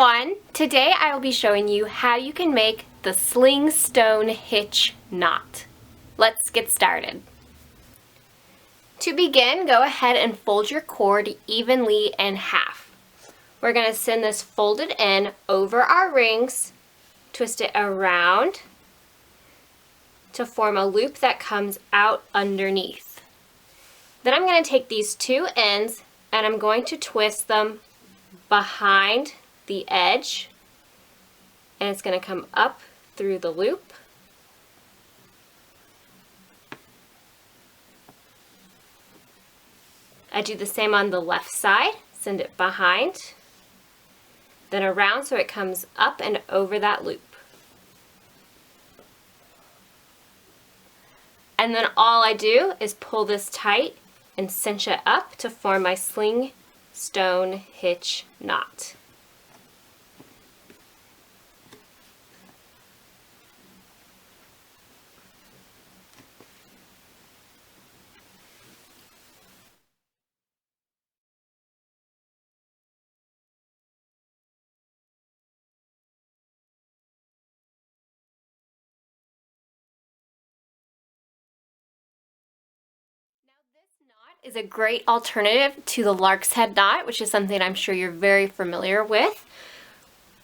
everyone! Today I will be showing you how you can make the Slingstone Hitch knot. Let's get started. To begin, go ahead and fold your cord evenly in half. We're going to send this folded in over our rings, twist it around to form a loop that comes out underneath. Then I'm going to take these two ends and I'm going to twist them behind the edge, and it's going to come up through the loop. I do the same on the left side, send it behind, then around so it comes up and over that loop. And then all I do is pull this tight and cinch it up to form my Slingstone Hitch knot. This knot is a great alternative to the Lark's head knot, which is something I'm sure you're very familiar with.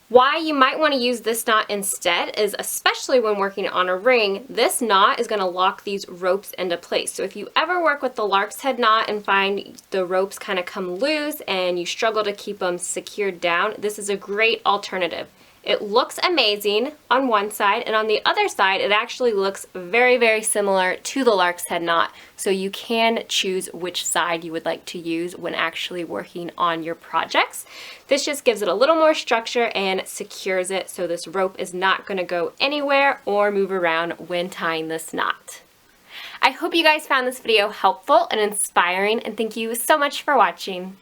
Why you might want to use this knot instead is, especially when working on a ring, this knot is going to lock these ropes into place. So if you ever work with the Lark's head knot and find the ropes kind of come loose and you struggle to keep them secured down, this is a great alternative. It looks amazing on one side, and on the other side it actually looks very, very similar to the Lark's head knot, so you can choose which side you would like to use when actually working on your projects. This just gives it a little more structure and secures it so this rope is not going to go anywhere or move around when tying this knot. I hope you guys found this video helpful and inspiring, and thank you so much for watching.